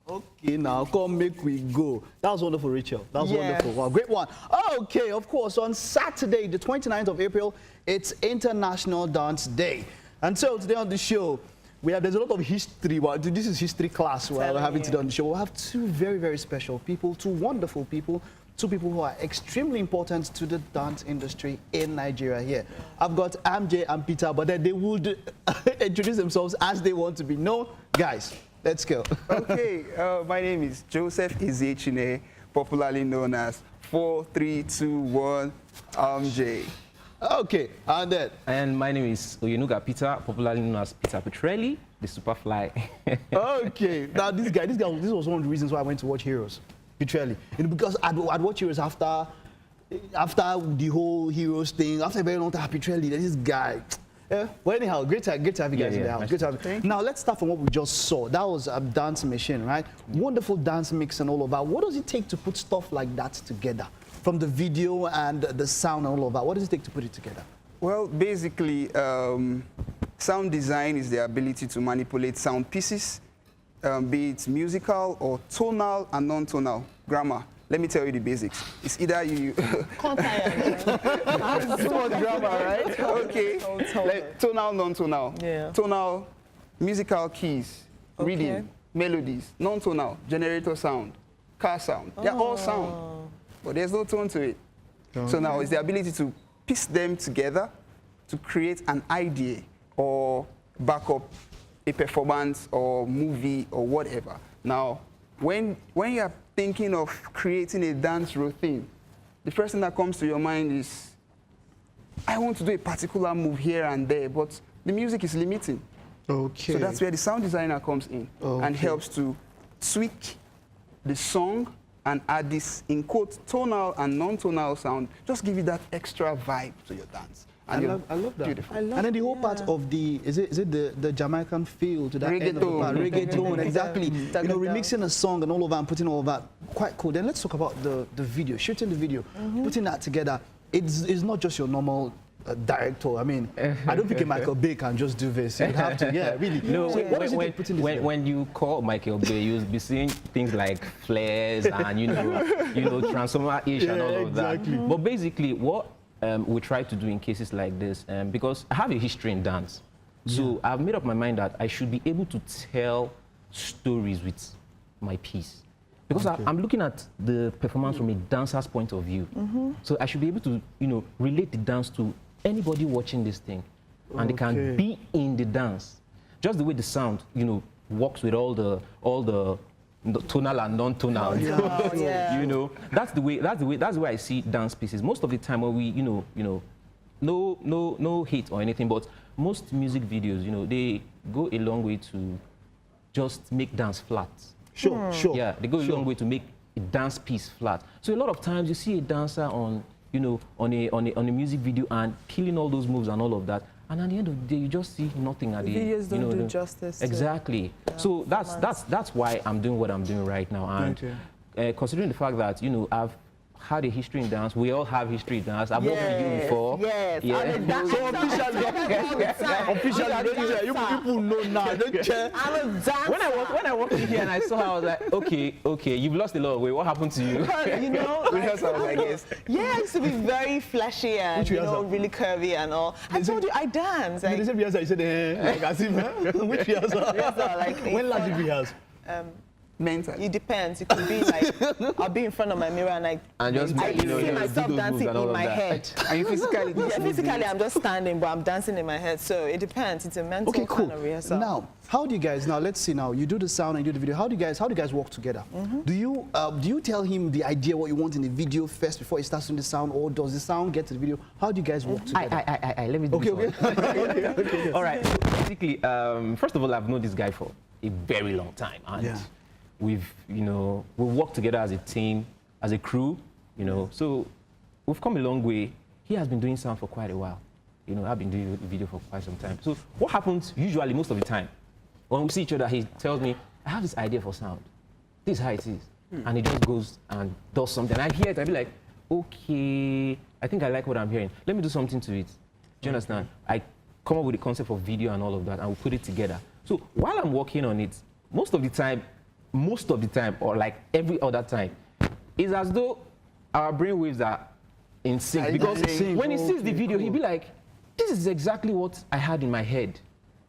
Okay, now come make we go. That was wonderful, Rachel. That was wonderful. Wow, great one. Okay, of course, on Saturday, the 29th of April, it's International Dance Day. And so today on the show, there's a lot of history. Well, this is history class we're having today on the show. We'll have two very, very special people, two wonderful people, two people who are extremely important to the dance industry in Nigeria here. I've got MJ and Peter, but then they would introduce themselves as they want to be known. Guys, let's go. Okay, my name is Joseph Eziechine, popularly known as 4321 MJ. Okay, and then? And my name is Oyenuga Peter, popularly known as Peter Petrelli, the Superfly. Okay, now this was one of the reasons why I went to watch Heroes, Petrelli. Because I'd watch Heroes after the whole Heroes thing, after a very long time, Petrelli, this guy. Yeah. Well, anyhow, great to have you guys in the house. Great to have you. Now, let's start from what we just saw. That was a dance machine, right? Wonderful dance mix and all of that. What does it take to put stuff like that together? From the video and the sound and all of that, what does it take to put it together? Well, basically, sound design is the ability to manipulate sound pieces, be it musical or tonal and non-tonal. Grammar. Let me tell you the basics. It's either you... Can't I Too much grammar, right? Okay. Like, tonal, non-tonal. Yeah. Tonal, musical keys, rhythm, melodies. Non-tonal, generator sound, car sound. They're all sound, but there's no tone to it. So now it's the ability to piece them together to create an idea or back up a performance or movie or whatever. Now, when you're thinking of creating a dance routine, the first thing that comes to your mind is, I want to do a particular move here and there, but the music is limiting. Okay. So that's where the sound designer comes in and helps to tweak the song and add this, in quotes, tonal and non-tonal sound. Just give you that extra vibe to your dance. And I love that. Beautiful. And then the whole part of the, is it the Jamaican feel to that end of the part? Reggaeton, exactly. You know, remixing a song and all of that and putting all of that, quite cool. Then let's talk about the video, shooting the video, putting that together. It's not just your normal director. I mean, I don't think a Michael Bay can just do this. You'd have to, really. No, when you call Michael Bay, you'll be seeing things like flares and you know, transformer-ish and all of that. But basically, what we try to do in cases like this, because I have a history in dance, so I've made up my mind that I should be able to tell stories with my piece. Because I'm looking at the performance from a dancer's point of view. So I should be able to, relate the dance to anybody watching this thing. And they can be in the dance. Just the way the sound, works with all the tonal and non-tonal. That's the way I see dance pieces. Most of the time when we, no hate or anything, but most music videos, they go a long way to just make dance flat. Sure. Yeah, they go a long way to make a dance piece flat. So a lot of times you see a dancer on a music video and killing all those moves and all of that, and at the end of the day you just see nothing at the end. Videos don't do justice. Exactly. So that's why I'm doing what I'm doing right now, and considering the fact that I've had a history in dance. We all have history in dance. I've worked with you before. Yes. So officially, you people know now. Don't care. I'm a dancer. When I walked in here and I saw her, I was like, okay, you've lost a lot of weight. What happened to you? Rehearsal, I guess. Yeah, I used to be very fleshy and really curvy and all. I told you I dance. Like, the same rehearsal you said, like as if, which rehearsal? Like when last did you rehearse? Mentally. It depends. It could be like I'll be in front of my mirror and I see myself dancing in my head. And you physically? Yeah, physically I'm just standing, but I'm dancing in my head. So it depends. It's a mental kind of rehearsal. Now, how do you guys? Now let's see. Now you do the sound and you do the video. How do you guys work together? Do you tell him the idea what you want in the video first before he starts doing the sound, or does the sound get to the video? How do you guys work together? Let me do okay. All right. So basically, first of all, I've known this guy for a very long time, and we've worked together as a team, as a crew, so we've come a long way. He has been doing sound for quite a while. I've been doing video for quite some time. So what happens usually most of the time, when we see each other, he tells me, I have this idea for sound. This is how it is. And he just goes and does something. I hear it, I'll be like, okay, I think I like what I'm hearing. Let me do something to it. Do you understand? I come up with the concept of video and all of that, and we put it together. So while I'm working on it, most of the time, most of the time, or like every other time, it's as though our brainwaves are in sync. Because when he sees the video, he'll be like, this is exactly what I had in my head.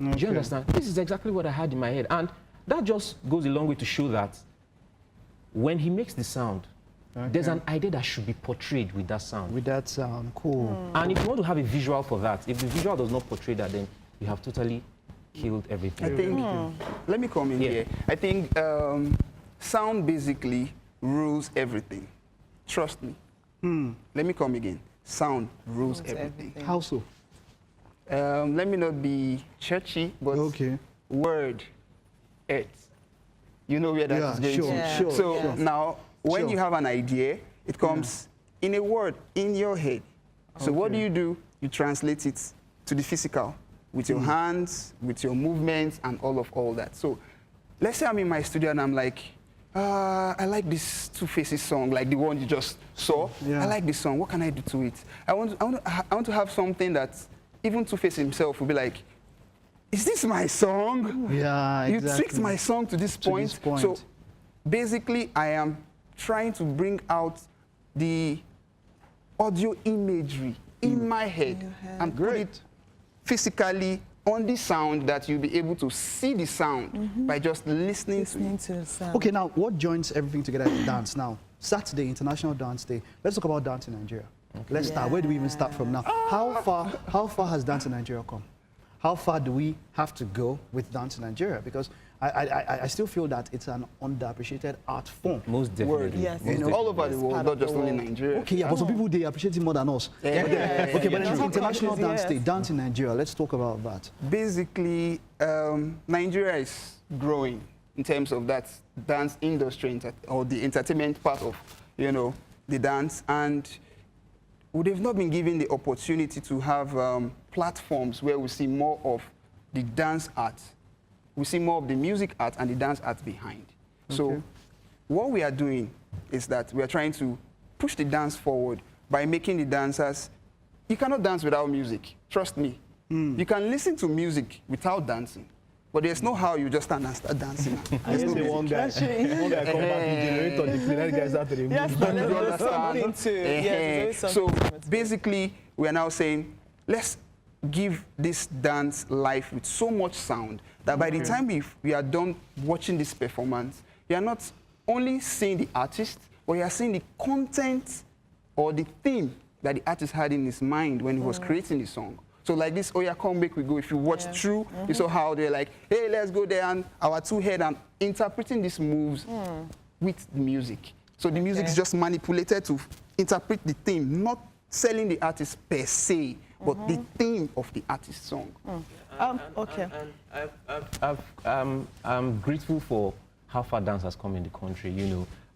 Do you understand? This is exactly what I had in my head. And that just goes a long way to show that when he makes the sound, there's an idea that should be portrayed with that sound. With that sound, cool. And if you want to have a visual for that, if the visual does not portray that, then you have totally killed everything. I think, let me come in here. I think sound basically rules everything. Trust me. Let me come again. Sound rules everything. How so? Let me not be churchy, but word, earth. You know where that is going to. So now, when you have an idea, it comes in a word, in your head. So what do? You translate it to the physical with your hands, with your movements, and all that. So let's say I'm in my studio and I'm like, I like this Two Faces song, like the one you just saw. I like this song. What can I do to it? I want to have something that even Two Face himself will be like, is this my song? Yeah, exactly. You tweaked my song to this point. So basically, I am trying to bring out the audio imagery in my head and put it physically on the sound that you'll be able to see the sound by just listening to the sound. Okay, now what joins everything together in dance now? Saturday, International Dance Day. Let's talk about dance in Nigeria. Let's start. Where do we even start from now? How far has dance in Nigeria come? How far do we have to go with dance in Nigeria? Because I still feel that it's an underappreciated art form. Most definitely. Yes. all over the world, not just only Nigeria. Okay, but some people, they appreciate it more than us. Okay, but it's International Dance Day, dance in Nigeria. Let's talk about that. Basically, Nigeria is growing in terms of that dance industry or the entertainment part of, the dance. And they've not been given the opportunity to have platforms where we see more of the dance art. We see more of the music art and the dance art behind. So what we are doing is that we are trying to push the dance forward by making the dancers, you cannot dance without music, trust me. You can listen to music without dancing, but there's no how you just stand and start dancing. I see one guy come back, the generator, the cleaner guys out to the Yes, so basically, we are now saying, let's give this dance life with so much sound that by the time we are done watching this performance, you are not only seeing the artist, but you are seeing the content or the theme that the artist had in his mind when he was creating the song. So like this, oh yeah, come back we go. If you watch through, you saw how they're like, hey, let's go there, and our two head and interpreting these moves with the music. So the music is just manipulated to interpret the theme, not selling the artist per se, but the theme of the artist's song. I'm grateful for how far dance has come in the country,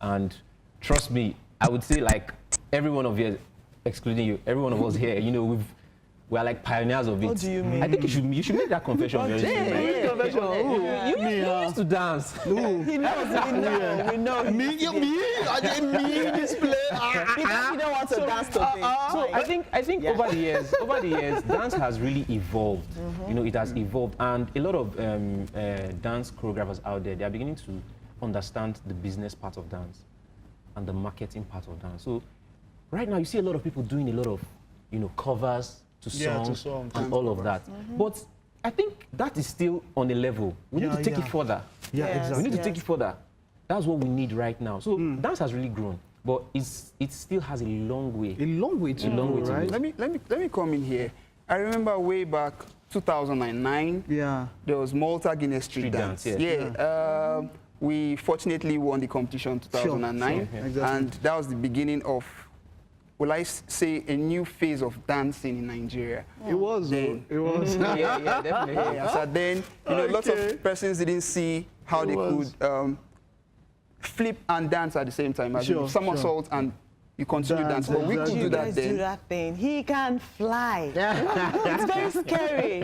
and trust me, I would say like every one of you, excluding you, every one of us here, we are like pioneers of it. What do you mean? I think you should make that confession very soon. You used to dance. He knows, we know. Me? I didn't mean this play. He don't want to dance today. So I think over the years, dance has really evolved. It has evolved, and a lot of dance choreographers out there, they are beginning to understand the business part of dance and the marketing part of dance. So right now, you see a lot of people doing a lot of, covers to songs and all of that. But I think that is still on a level. We need to take it further. Exactly. We need to take it further. That's what we need right now. So dance has really grown, but it still has a long way. A long way to go, right? Let me come in here. I remember way back 2009. There was Malta Guinness Street Dance. We fortunately won the competition in 2009, and that was the beginning of, will I say, a new phase of dancing in Nigeria. It was. Definitely. So then, lots of persons didn't see how they could flip and dance at the same time. As somersault and you continue dancing. But we could do that then. Do that thing. He can fly. It's very scary.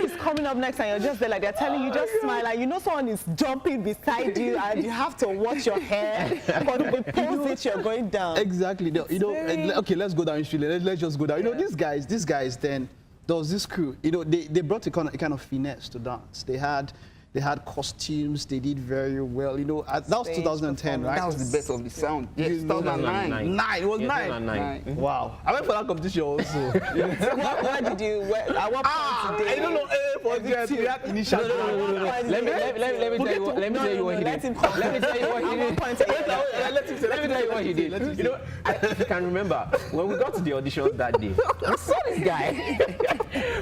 He's coming up next and you're just there, like they're telling you, just smile, and someone is jumping beside you and you have to watch your hair. But the pose that you're going down. Exactly. Okay, let's go down. Let's just go down. These guys then, there was this crew, they brought a kind of finesse to dance. They had They had costumes. They did very well. You know, that was 2010, right? That was the best of the sound. Yeah, 2009. It was Yeah, 9. Wow. I went for that competition also. Where did you? At what point did I don't know. Forget. We had initial. No. Let me tell you what he did. Let me tell you what he did. Let me tell you what he did. You know, if you can remember, when we got to the audition that day, we saw this guy.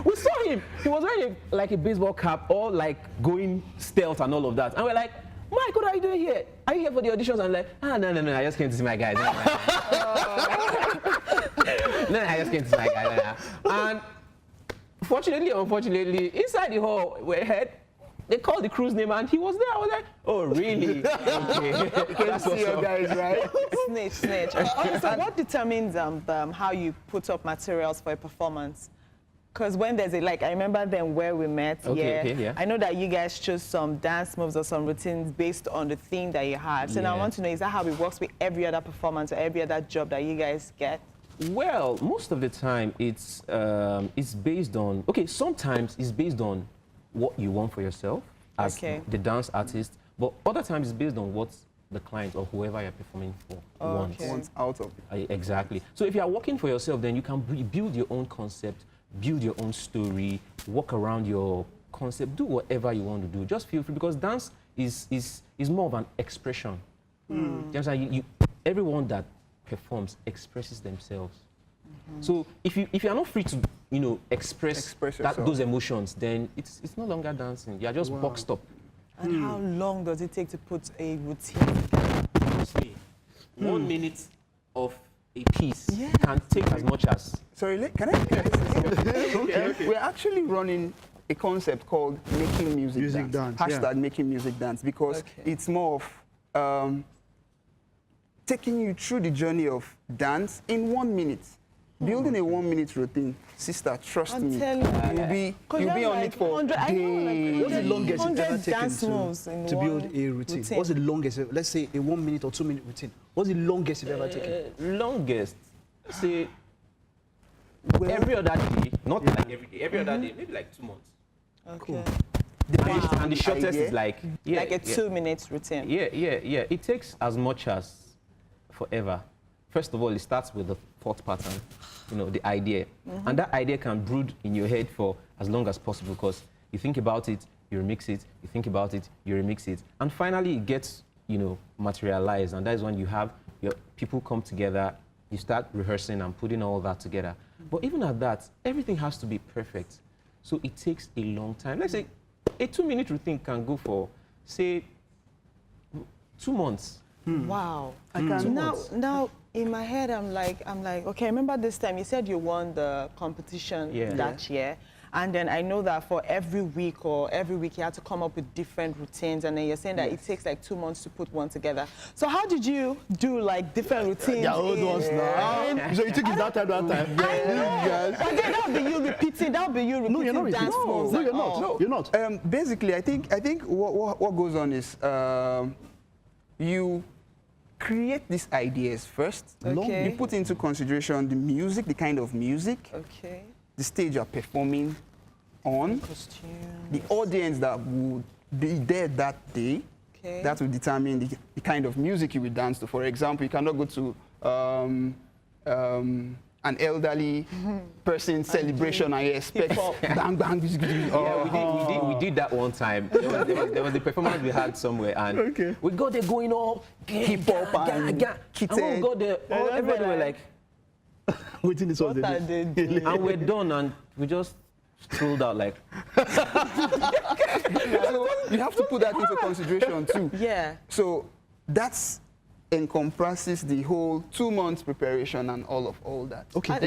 We saw him. He was wearing like a baseball cap, all like going stealth and all of that. And we're like, Mike, what are you doing here? Are you here for the auditions? And I'm like, no, I just came to see my guys. No, I just came to see my guys. And fortunately or unfortunately, inside the hall, they called the crew's name and he was there. I was like, oh, really? Okay. You can see your guys, right? Snitch. So what determines how you put up materials for a performance? Because when there's I remember then where we met, yeah. I know that you guys chose some dance moves or some routines based on the theme that you had. So now I want to know, is that how it works with every other performance or every other job that you guys get? Well, most of the time it's based on, sometimes it's based on what you want for yourself as the dance artist, but other times it's based on what the client or whoever you're performing for wants out of it. Exactly. So if you are working for yourself, then you can build your own concept, build your own story, work around your concept, do whatever you want to do. Just feel free, because dance is more of an expression. Everyone that performs expresses themselves. So if you are not free to express those emotions, then it's no longer dancing. You are just boxed up. And how long does it take to put a routine? Honestly, 1 minute of a piece can take as much as. Sorry, can I say something? Okay. We're actually running a concept called making music dance. Hashtag making music dance, because it's more of taking you through the journey of dance in 1 minute. Building a 1 minute routine, sister, trust me, you'll be on it for days. What's the longest you've ever taken to build a routine? What's the longest, let's say a 1 minute or 2 minute routine? What's the longest you've ever taken? Longest, say, every other day, not like every day, every other day, maybe like 2 months. Okay. Cool. And the shortest is like a 2 minute routine. Yeah. It takes as much as forever. First of all, it starts with the thought pattern, the idea. And that idea can brood in your head for as long as possible, because you think about it, you remix it, you think about it, you remix it. And finally, it gets, materialized. And that is when you have your people come together, you start rehearsing and putting all that together. But even at that, everything has to be perfect. So it takes a long time. Let's say a 2 minute routine can go for, say, 2 months. Wow. Now, in my head, I'm like, okay, I remember this time you said you won the competition that year. And then I know that for every week you had to come up with different routines. And then you're saying that it takes like 2 months to put one together. So how did you do like different routines? Yeah, old ones now. So you took it that time. I know. Again, that'll be you repeating dance moves. No, you're not. No, you're not. Basically, I think what goes on is you create these ideas first. You put into consideration the music, the kind of music, the stage you're performing on, the audience that would be there that day. That will determine the kind of music you will dance to. For example, you cannot go to an elderly person celebration and you expect bang bang. We did that one time. There was a performance we had somewhere, and we got there going all hip hop and and when we got there, everybody were like, waiting this all day. And we're done, and we just strolled out like. So you have to put that into consideration too. So that's encompasses the whole 2 months preparation and all that. Okay,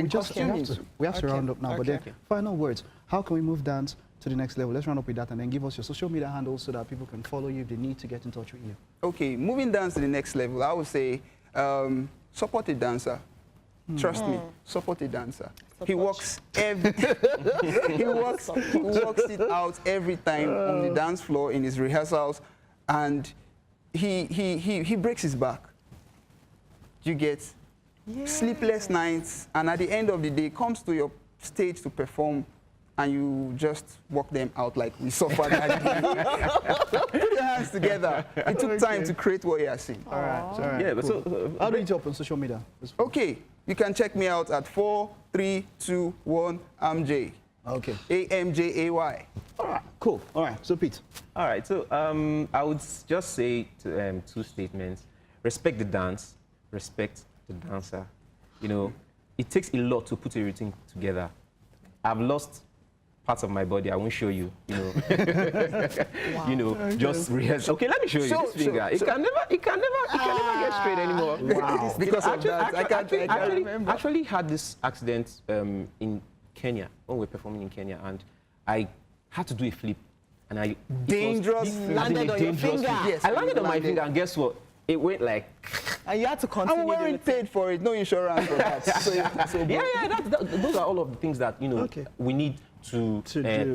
we have to round up now, but then final words. How can we move dance to the next level? Let's round up with that and then give us your social media handles so that people can follow you if they need to get in touch with you. Okay, moving dance to the next level, I would say support a dancer. Trust me, support a dancer. He works he works it out every time on the dance floor in his rehearsals, and he breaks his back. You get sleepless nights, and at the end of the day, comes to your stage to perform and you just walk them out like we suffered. Put your hands together. It took time to create what you are seeing. All right. Yeah, but Cool. so How do you up on social media? Okay, you can check me out at 4321 AMJay. Okay. AMJAY. All right. Cool. All right. So Pete. all right, so I would just say two statements: respect the dance, respect the dancer. You know, it takes a lot to put everything together. I've lost parts of my body. I won't show you. You know, you know, just rehearse. Okay, let me show you this finger. It can never get straight anymore. Wow. Because of that, I can't remember. Actually had this accident in Kenya when we were performing in Kenya, and I had to do a flip, and Dangerous. Landed on your finger. Yes, I landed on my finger, and guess what? It went like. And you had to continue. And we weren't paid for it. No insurance for that. Those are all of the things that we need to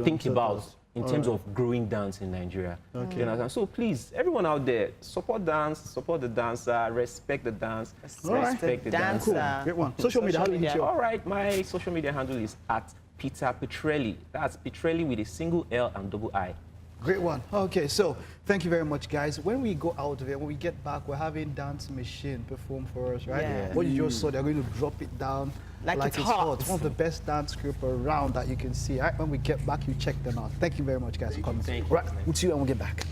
think about in terms of growing dance in Nigeria. Okay. You know, so please, everyone out there, support dance, support the dancer, respect the dance, respect the dancer. Cool. Great one. Social media. How do you reach you? All right, my social media handle is at Peter Petrelli. That's Petrelli with a single L and double I. Great one. Okay, so thank you very much, guys. When we go out there, when we get back, we're having Dance Machine perform for us, right? Yeah. What you just saw, they're going to drop it down like it's hot. It's one of the best dance group around that you can see. Right? When we get back, you check them out. Thank you very much, guys, for coming. Thank you. Right, we'll see you when we get back.